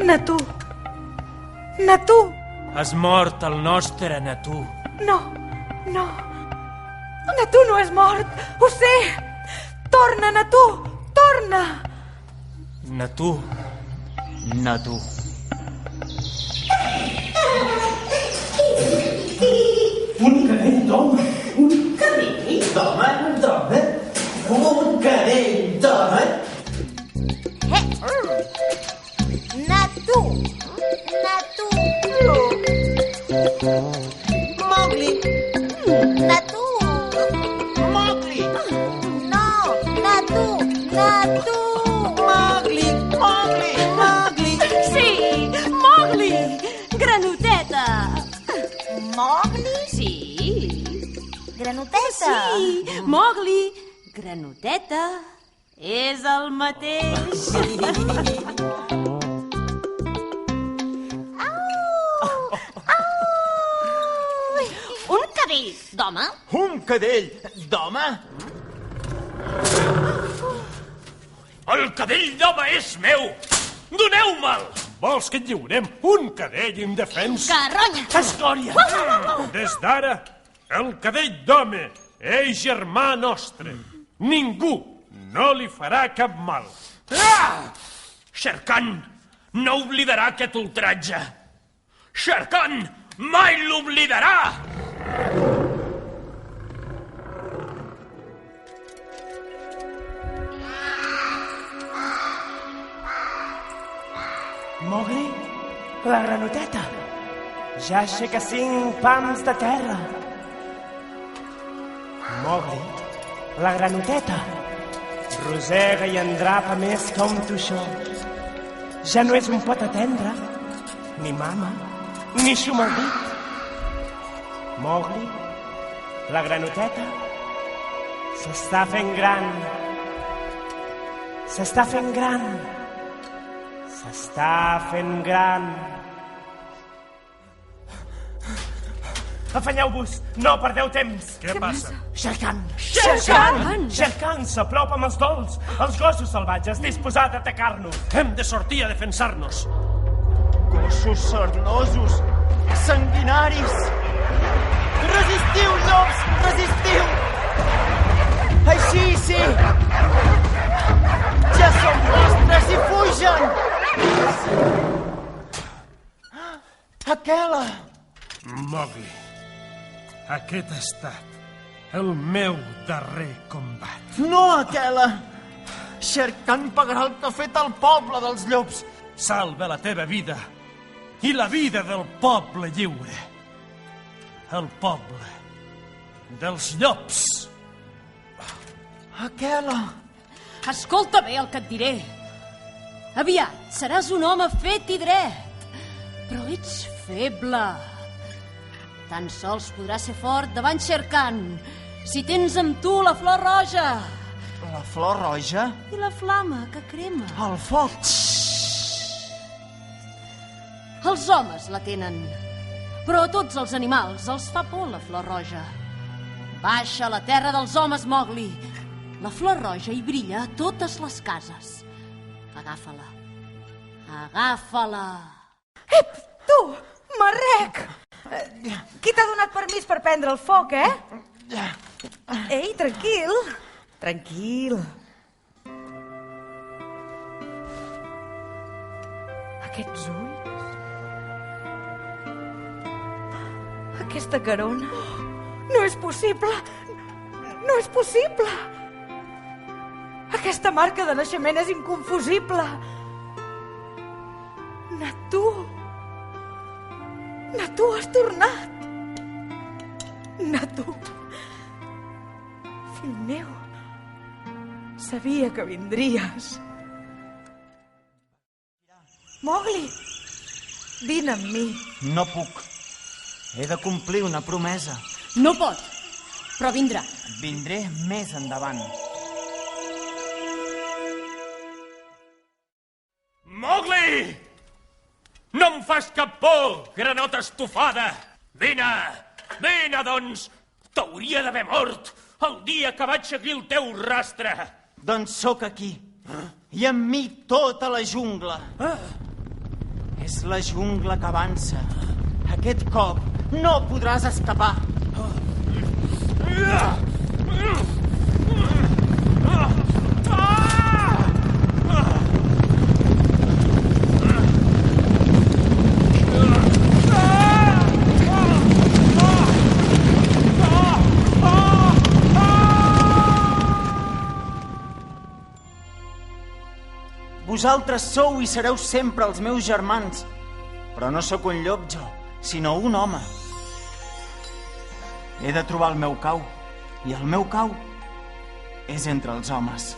Natu. Natu. Has mort el nostre Natu. No. Natu no és mort. Ho sé. Torna, Natu. Torna. Natu. Un cadell d'home. Un cadell d'home. Un cadell d'home. Natu. Mowgli. Natu. Mowgli. No, Natu. Mowgli. Sí, Mowgli! Granoteta! Mowgli? Sí, Granoteta? sí, Mowgli! Granoteta és el mateix. Un cadell d'home? Un cadell d'home? El cadell d'home és meu! Doneu-me'l! Vols que et lliurem un cadell indefens? Carronya! Escòria! Des d'ara, el cadell d'home és germà nostre. Ningú no li farà cap mal. Ah! Shere Khan no oblidarà aquest ultratge. Shere Khan mai l'oblidarà! Mowgli, la granoteta, ja aixeca 5 pams de terra. Mowgli, la granoteta, rosega i endrapa més que un toixó. Ja no és un pot atendre, ni mama, ni xum al dit. Mowgli, la granoteta, s'està fent gran. S'està fent gran. S'està fent gran. Afanyeu-vos, no perdeu temps. Què passa? Shere Khan! Shere Khan! Shere Khan s'apropa amb els dolç, els gossos salvatges, disposats a atacar-nos. Hem de sortir a defensar-nos. Gossos sarnosos, sanguinaris. Resistiu, llops, resistiu. Així sí. Ja som nostres i fugen. Aquela. Mowgli, aquest ha estat el meu darrer combat. No, Aquela. Shere Khan pagarà el que ha fet al poble dels llops. Salva la teva vida i la vida del poble lliure. El poble dels llops. Aquela. Escolta bé el que et diré. Aviat seràs un home fet i dret, però ets feble. Tan sols podràs ser fort davant Shere Khan si tens amb tu la flor roja. La flor roja? I la flama que crema. El foc. Els homes la tenen, però a tots els animals els fa por la flor roja. Baixa a la terra dels homes, Mowgli. La flor roja hi brilla a totes les cases. Agafa-la. Agafa-la. Ep, tu, marrec! Qui t'ha donat permís per prendre el foc, Ei, tranquil. Tranquil. Aquests ulls... Aquesta carona... No és possible! No és possible! Aquesta marca de naixement és inconfusible! Natu! Natu, has tornat! Natu! Fill meu, sabia que vindries. Mowgli, vine amb mi. No puc. He de complir una promesa. No pot, però vindrà. Vindré més endavant. Mowgli! No em fas cap por, granota estufada! Vine, doncs! T'hauria d'haver mort el dia que vaig seguir el teu rastre! Doncs sóc aquí. I amb mi tota la jungla. És la jungla que avança. Aquest cop no podràs escapar. Vosaltres sou i sereu sempre els meus germans, però no sóc un llop jo, sinó un home. He de trobar el meu cau, i el meu cau és entre els homes.